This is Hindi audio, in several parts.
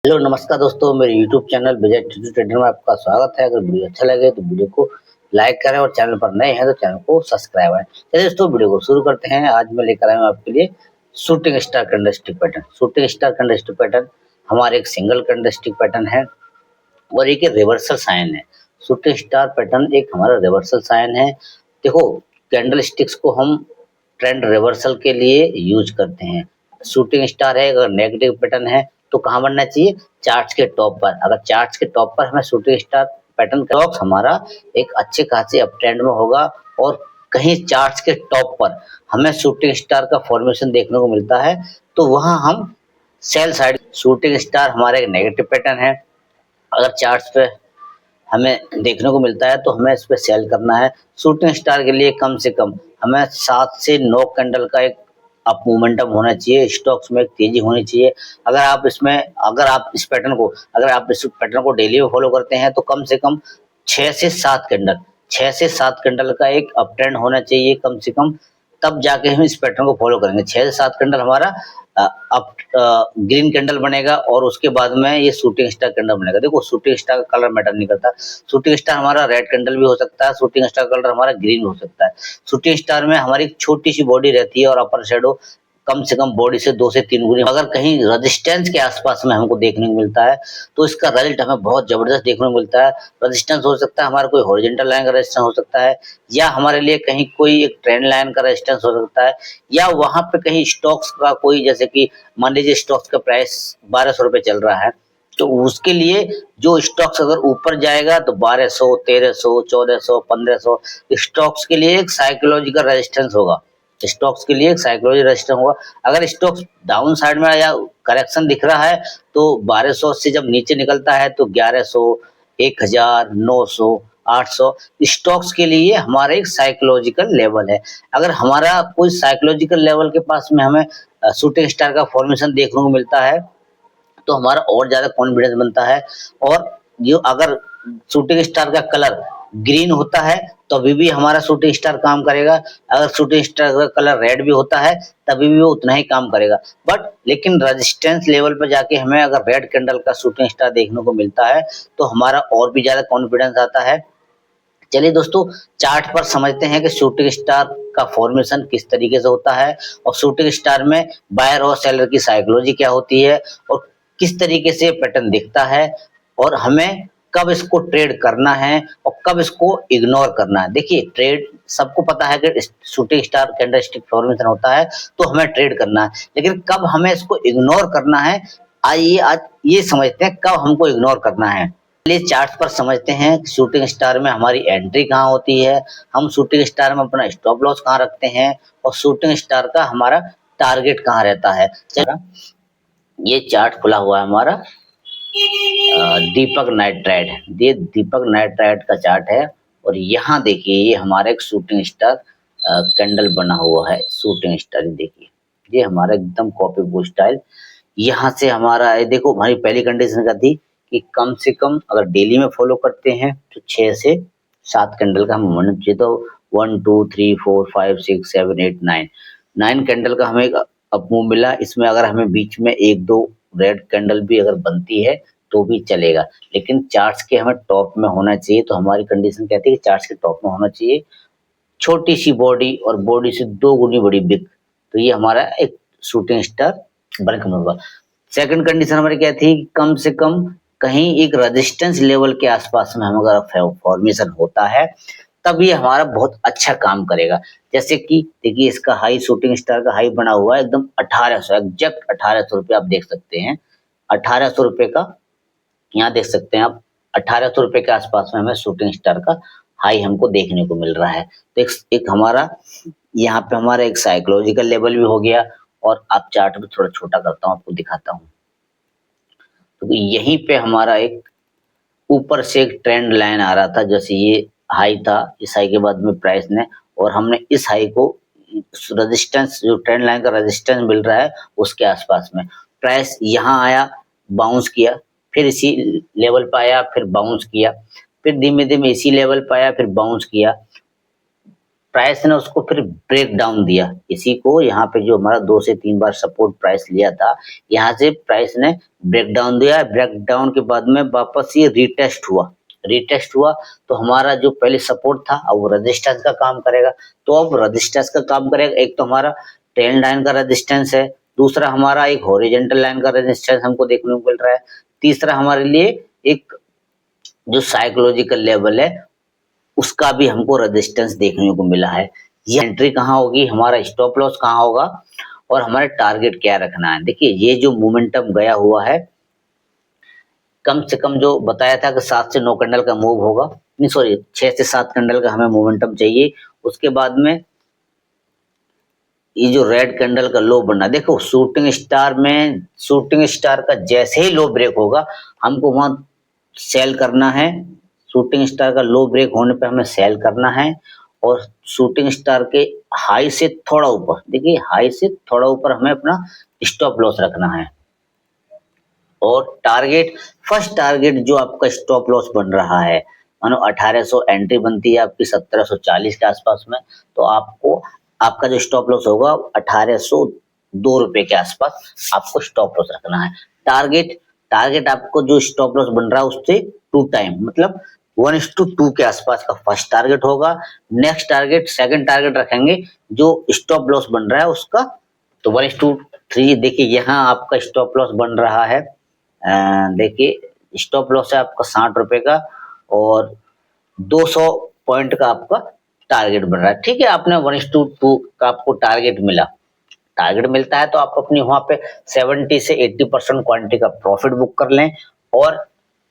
हेलो नमस्कार दोस्तों, मेरे यूट्यूब चैनल विजय ट्रेडर में आपका स्वागत है। अगर वीडियो अच्छा लगे तो वीडियो को लाइक करें और चैनल पर नए हैं तो चैनल को सब्सक्राइब करें। चलिए दोस्तों, वीडियो को शुरू करते हैं। आज मैं लेकर आया हूं आपके लिए shooting star candlestick pattern. Shooting star candlestick pattern हमारे एक सिंगल कैंडलस्टिक पैटर्न है और एक रिवर्सल साइन है। शूटिंग स्टार पैटर्न एक हमारा रिवर्सल साइन है। देखो, कैंडल स्टिक्स को हम ट्रेंड रिवर्सल के लिए यूज करते हैं। शूटिंग स्टार है, अगर नेगेटिव पैटर्न है तो कहाँ बनना चाहिए? चार्ट्स के टॉप पर। अगर चार्ट्स के टॉप पर हमें शूटिंग स्टार पैटर्न का हमारा एक अच्छे खासे अप ट्रेंड में होगा और कहीं चार्ट्स के टॉप पर हमें शूटिंग स्टार का फॉर्मेशन देखने को मिलता है तो वहां हम सेल साइड। शूटिंग स्टार हमारा एक नेगेटिव पैटर्न है। अगर चार्ट्स पे हमें देखने को मिलता है तो हमें इस पे सेल करना है। शूटिंग स्टार के लिए कम से कम हमें 7 से 9 कैंडल का एक अप मोमेंटम होना चाहिए। स्टॉक्स में एक तेजी होनी चाहिए। अगर आप इस पैटर्न को डेली में फॉलो करते हैं तो कम से कम 6 से 7 कैंडल का एक अप ट्रेंड होना चाहिए कम से कम। तब जाके हम इस पैटर्न को फॉलो करेंगे। 6 से 7 कैंडल हमारा अप ग्रीन कैंडल बनेगा और उसके बाद में ये शूटिंग स्टार कैंडल बनेगा। देखो, शूटिंग स्टार का कलर मैटर नहीं करता। शूटिंग स्टार हमारा रेड कैंडल भी हो सकता है, शूटिंग स्टार कलर हमारा ग्रीन हो सकता है। शूटिंग स्टार में हमारी छोटी सी बॉडी रहती है और अपर शेडो कम से कम बॉडी से 2 से 3 गुनी। अगर कहीं रेजिस्टेंस के आसपास में हमको देखने को मिलता है तो इसका रिजल्ट हमें बहुत जबरदस्त देखने को मिलता है। रेजिस्टेंस हो सकता है हमारा कोई हॉरिजॉन्टल लाइन का रेजिस्टेंस हो सकता है, या हमारे लिए कहीं कोई एक ट्रेंड लाइन का रेजिस्टेंस हो सकता है, या वहां पे कहीं स्टॉक्स का कोई, जैसे कि मान लीजिए स्टॉक्स का प्राइस 1200 रुपए चल रहा है तो उसके लिए जो स्टॉक्स अगर ऊपर जाएगा तो 1200, 1300, 1400, 1500 स्टॉक्स के लिए एक साइकोलॉजिकल रेजिस्टेंस होगा। स्टॉक्स के लिए एक साइकोलॉजिकल रेजिस्टेंस होगा। अगर स्टॉक्स डाउन साइड में या करेक्शन दिख रहा है तो 1200 से जब नीचे निकलता है तो 1100, 1000, 900, 800 स्टॉक्स के लिए हमारा एक साइकोलॉजिकल लेवल है। अगर हमारा कोई साइकोलॉजिकल लेवल के पास में हमें शूटिंग स्टार का फॉर्मेशन देखने को मिलता है तो हमारा और ज्यादा कॉन्फिडेंस बनता है। और जो अगर शूटिंग स्टार का कलर ग्रीन होता है तो अभी भी हमारा शूटिंग स्टार काम करेगा। अगर शूटिंग स्टार का कलर रेड भी होता है तभी भी वो उतना ही काम करेगा। लेकिन रेजिस्टेंस लेवल पर जाके हमें अगर रेड कैंडल का शूटिंग स्टार देखने को मिलता है तो हमारा और भी ज्यादा कॉन्फिडेंस आता है। चलिए दोस्तों, चार्ट पर समझते हैं कि शूटिंग स्टार का फॉर्मेशन किस तरीके से होता है और शूटिंग स्टार में बायर और सेलर की साइकोलॉजी क्या होती है और किस तरीके से पैटर्न दिखता है और हमें कब इसको ट्रेड करना है और कब इसको इग्नोर करना है। देखिए, ट्रेड सबको पता है कि शूटिंग स्टार कैंडलस्टिक फॉर्मेशन होता है तो हमें ट्रेड करना है, लेकिन कब हमें इसको इग्नोर करना है, आइए आज ये समझते हैं कब हमको इग्नोर करना है। चलिए चार्ट पर समझते हैं शूटिंग स्टार में हमारी एंट्री कहाँ होती है, हम शूटिंग स्टार में अपना स्टॉप लॉस कहाँ रखते हैं और शूटिंग स्टार का हमारा टारगेट कहाँ रहता है। चलो, ये चार्ट खुला हुआ है हमारा दीपक नाइट राइड। ये दीपक नाइट राइड का चार्ट है और यहाँ देखिए ये हमारा एक शूटिंग स्टार कैंडल बना हुआ है। शूटिंग स्टार देखिए, ये हमारा एकदम कॉपी बुक स्टाइल। यहाँ से हमारा देखो, हमारी पहली कंडीशन क्या थी कि कम से कम अगर डेली में फॉलो करते हैं तो 6 से 7 कैंडल का हमें होना चाहिए। तो 1 2 3 4 5 6 7 8 9 कैंडल का हमें अप मूव मिला। इसमें अगर हमें बीच में 1-2 रेड कैंडल भी अगर बनती है तो भी चलेगा, लेकिन चार्ट्स के हमें टॉप में होना चाहिए। तो हमारी कंडीशन कहती है कि चार्ट्स के टॉप में होना चाहिए, छोटी सी बॉडी और बॉडी से 2 गुनी बड़ी बिग। तो ये हमारा एक शूटिंग स्टार बन होगा। सेकंड कंडीशन हमारी क्या थी? कम से कम कहीं एक रेजिस्टेंस लेवल के आसपास में हमारा फॉर्मेशन होता है तब ये हमारा बहुत अच्छा काम करेगा। जैसे कि देखिए, इसका हाई शूटिंग स्टार का हाई बना हुआ है एकदम 1800, एग्जैक्ट 1800 रुपये आप देख सकते हैं। 1800 रुपये का यहाँ देख सकते हैं आप, 1800 रुपये के आसपास में हमें शूटिंग स्टार का हाई हमको देखने को मिल रहा है। तो एक हमारा यहाँ पे हमारा एक साइकोलॉजिकल लेवल भी हो गया। और आप चार्ट को थोड़ा छोटा करता हूँ, आपको दिखाता हूँ। तो यहीं पे हमारा एक ऊपर से एक ट्रेंड लाइन आ रहा था, जैसे ये हाई था, इस हाई के बाद में प्राइस ने, और हमने इस हाई को रेजिस्टेंस, जो ट्रेंड लाइन का रेजिस्टेंस मिल रहा है उसके आसपास में प्राइस यहाँ आया, बाउंस किया, फिर इसी लेवल पे आया, फिर बाउंस किया, फिर धीमे धीमे इसी लेवल पे आया, फिर बाउंस किया। प्राइस ने उसको फिर ब्रेक डाउन दिया, इसी को यहाँ पे जो हमारा 2 से 3 बार सपोर्ट प्राइस लिया था, यहाँ से प्राइस ने ब्रेक डाउन दिया। ब्रेक डाउन के बाद में वापस ये रीटेस्ट हुआ तो हमारा जो पहले सपोर्ट था अब वो रेजिस्टेंस का काम करेगा। तो अब रेजिस्टेंस का काम करेगा, एक तो हमारा ट्रेंड लाइन का रेजिस्टेंस है, दूसरा हमारा एक हॉरिजॉन्टल लाइन का रेजिस्टेंस हमको देखने को मिल रहा है, तीसरा हमारे लिए एक जो साइकोलॉजिकल लेवल है उसका भी हमको रेजिस्टेंस देखने को मिला है। ये एंट्री कहाँ होगी, हमारा स्टॉप लॉस कहाँ होगा और हमारे टारगेट क्या रखना है। देखिए ये जो मोमेंटम गया हुआ है, कम से कम जो बताया था कि 7 से 9 कैंडल का मूव होगा, नहीं सॉरी 6 से 7 कैंडल का हमें मोमेंटम चाहिए। उसके बाद में ये जो रेड कैंडल का लो बनना, देखो शूटिंग स्टार का जैसे ही लो ब्रेक होगा हमको वहां सेल करना है। शूटिंग स्टार का लो ब्रेक होने पे हमें सेल करना है और शूटिंग स्टार के हाई से थोड़ा ऊपर, देखिए हाई से थोड़ा ऊपर हमें अपना स्टॉप लॉस रखना है। और फर्स्ट टारगेट जो आपका स्टॉप लॉस बन रहा है, मानो 1800 एंट्री बनती है आपकी 1740 के आसपास में, तो आपका जो स्टॉप लॉस होगा 1802 रुपए के आसपास आपको स्टॉप लॉस रखना है। टारगेट आपको जो स्टॉप लॉस बन रहा है उससे 2 टाइम, मतलब 1:2 के आसपास का फर्स्ट टारगेट होगा। नेक्स्ट टारगेट सेकंड टारगेट रखेंगे जो स्टॉप लॉस बन रहा है उसका, तो 1:3। देखिए यहाँ आपका स्टॉप लॉस बन रहा है, देखिए स्टॉप लॉस है आपका 60 रुपए का और 200 पॉइंट का आपका टारगेट बन रहा है। ठीक है, आपने 1:2 का आपको टारगेट मिलता है तो आप अपनी वहां पे 70 से 80% क्वांटिटी का प्रॉफिट बुक कर लें और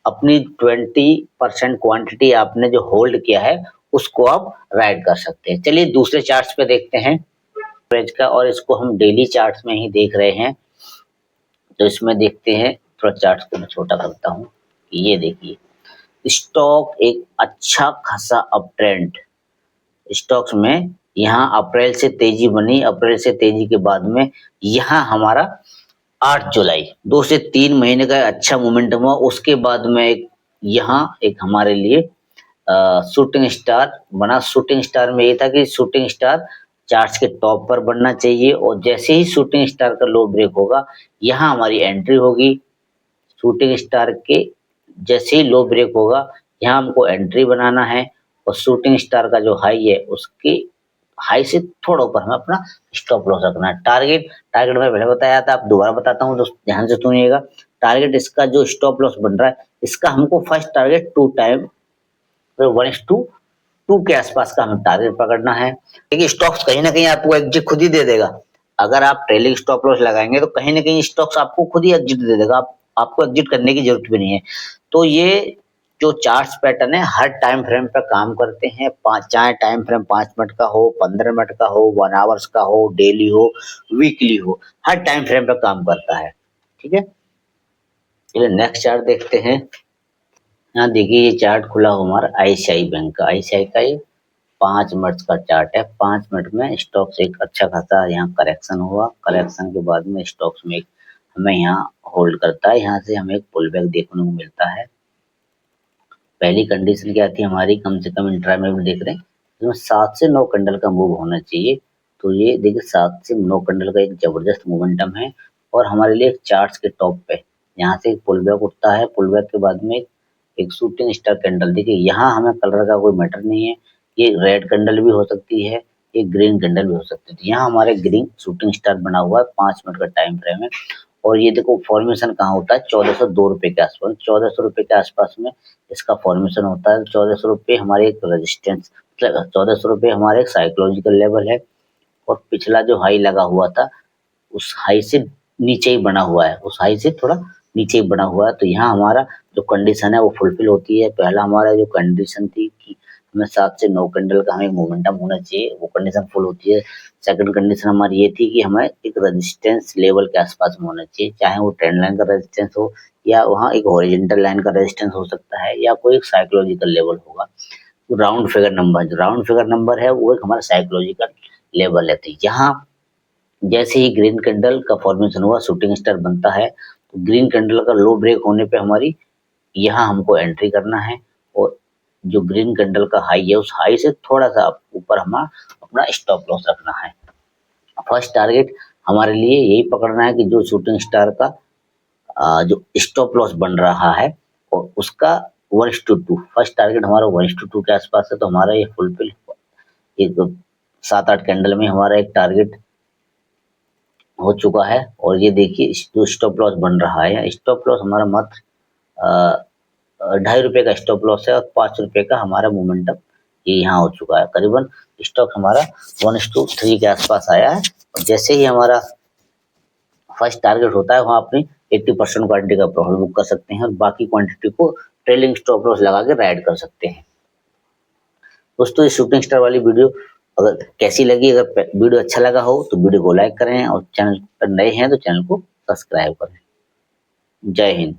अपनी 20% क्वांटिटी आपने जो होल्ड किया है उसको आप राइड कर सकते हैं। चलिए दूसरे चार्ट्स पे देखते हैं एवरेज का, और इसको हम डेली चार्ट्स में ही देख रहे हैं। तो इसमें देखते हैं, थोड़ा चार्ट्स को मैं छोटा करता हूँ। ये देखिए स्टॉक एक अच्छा खासा अप ट्रेंड स्टॉक्स में, यहाँ अप्रैल से तेजी बनी, अप्रैल से तेजी के बाद में यहाँ हमारा 8 जुलाई 2 से 3 महीने का अच्छा मोमेंटम हुआ। उसके बाद में यहाँ एक हमारे लिए शूटिंग स्टार बना। शूटिंग स्टार में ये था कि शूटिंग स्टार चार्ट्स के टॉप पर बनना चाहिए और जैसे ही शूटिंग स्टार का लो ब्रेक होगा यहाँ हमारी एंट्री होगी। शूटिंग स्टार के जैसे ही लो ब्रेक होगा यहाँ हमको एंट्री बनाना है और शूटिंग स्टार का जो हाई है उसके हाई से थोड़ा ऊपर हमें अपना स्टॉप लॉस रखना है। टारगेट मैं पहले बताया था, आप दोबारा बताता हूँ दोस्त ध्यान से सुनिएगा। टारगेट इसका जो स्टॉप लॉस बन रहा है इसका हमको फर्स्ट टारगेट 2 टाइम 1:2 के आसपास का हमें टारगेट पकड़ना है। देखिए स्टॉक्स कहीं ना कहीं आपको एग्जिट खुद ही दे देगा। अगर आप ट्रेलिंग स्टॉप लॉस लगाएंगे तो कहीं ना कहीं स्टॉक्स आपको खुद ही एग्जिट दे देगा, आपको एग्जिट करने की जरूरत भी नहीं है। तो ये जो चार्ट्स पैटर्न है हर टाइम फ्रेम पर काम करते हैं, चाहे टाइम फ्रेम 5 मिनट का हो, 15 मिनट का हो, 1 आवर्स का हो, डेली हो, वीकली हो, हर टाइम फ्रेम पर काम करता है। ठीक है, चलिए नेक्स्ट चार्ट देखते हैं। यहाँ देखिए ये चार्ट खुला हुआ हमारा आईसीआई बैंक का, आईसीआई का ये 5 मिनट का चार्ट है। 5 मिनट में स्टॉक्स एक अच्छा खासा यहाँ करेक्शन हुआ, करेक्शन के बाद में स्टॉक्स में हमें यहाँ होल्ड करता है, यहाँ से हमें एक पुल बैक देखने को मिलता है। पहली कंडीशन क्या थी हमारी, कम से कम इंट्रा में भी देख रहे हैं इसमें 7 से 9 कैंडल का मूव होना चाहिए। तो ये देखिए 7 से 9 कैंडल का एक जबरदस्त मोमेंटम है और हमारे लिए चार्ट्स के टॉप पे यहाँ से एक पुल बैक उठता है। पुल बैक के बाद में एक शूटिंग स्टार कैंडल, देखिए यहाँ हमें कलर का कोई मैटर नहीं है, ये रेड कैंडल भी हो सकती है, ये ग्रीन कैंडल भी हो सकती है। यहाँ हमारे ग्रीन शूटिंग स्टार बना हुआ है, 5 मिनट का टाइम फ्रेम है और ये देखो फॉर्मेशन कहाँ होता है, 1402 रुपए के आसपास, 1400 रुपए के आसपास में इसका फॉर्मेशन होता है। 1400 रुपए हमारे एक रेजिस्टेंस, मतलब 1400 रुपए हमारे एक साइकोलॉजिकल लेवल है और पिछला जो हाई लगा हुआ था उस हाई से नीचे ही बना हुआ है, उस हाई से थोड़ा नीचे ही बना हुआ है। तो यहाँ हमारा जो कंडीशन है वो फुलफिल होती है। पहला हमारा जो कंडीशन थी कि हमें 7 से 9 कैंडल का हमें मोमेंटम होना चाहिए, वो कंडीशन फुल होती है। सेकंड कंडीशन हमारी ये थी कि हमें एक रेजिस्टेंस लेवल के आसपास में होना चाहिए, चाहे वो ट्रेंड लाइन का रेजिस्टेंस हो या वहाँ एक हॉरिजॉन्टल लाइन का रेजिस्टेंस हो सकता है या कोई एक साइकोलॉजिकल लेवल होगा। राउंड फिगर नंबर, जो राउंड फिगर नंबर है वो एक हमारा साइकोलॉजिकल लेवल है। तो यहाँ जैसे ही ग्रीन कैंडल का फॉर्मेशन हुआ शूटिंग स्टार बनता है, तो ग्रीन कैंडल का लो ब्रेक होने पे हमारी यहाँ हमको एंट्री करना है और जो ग्रीन कैंडल का हाई है, उस हाई से थोड़ा सा ऊपर हमारा अपना स्टॉप लॉस रखना है। फर्स्ट टारगेट हमारे लिए यही पकड़ना है कि जो शूटिंग स्टार का जो स्टॉप लॉस बन रहा है और उसका 1:2, फर्स्ट टारगेट हमारा 1:2 के आसपास है, तो हमारा ये फुलफिल, एक 7-8 कैंडल में हमारा एक टारगेट हो चुका है। और ये देखिए जो स्टॉप लॉस बन रहा है, स्टॉप लॉस हमारा मात्र ₹2.5 का स्टॉप लॉस है और ₹5 का हमारा मोमेंटम ये यहाँ हो चुका है। करीबन स्टॉक हमारा 1:3 के आसपास आया है। और जैसे ही हमारा फर्स्ट टारगेट होता है, वहाँ अपनी 80% क्वांटिटी का प्रॉफिट बुक कर सकते हैं और बाकी क्वांटिटी को ट्रेलिंग स्टॉप लॉस लगा के राइड कर सकते हैं। दोस्तों, इस शूटिंग स्टार वाली वीडियो अगर कैसी लगी, अगर वीडियो अच्छा लगा हो तो वीडियो को लाइक करें और चैनल पर नए हैं तो चैनल को सब्सक्राइब करें। जय हिंद।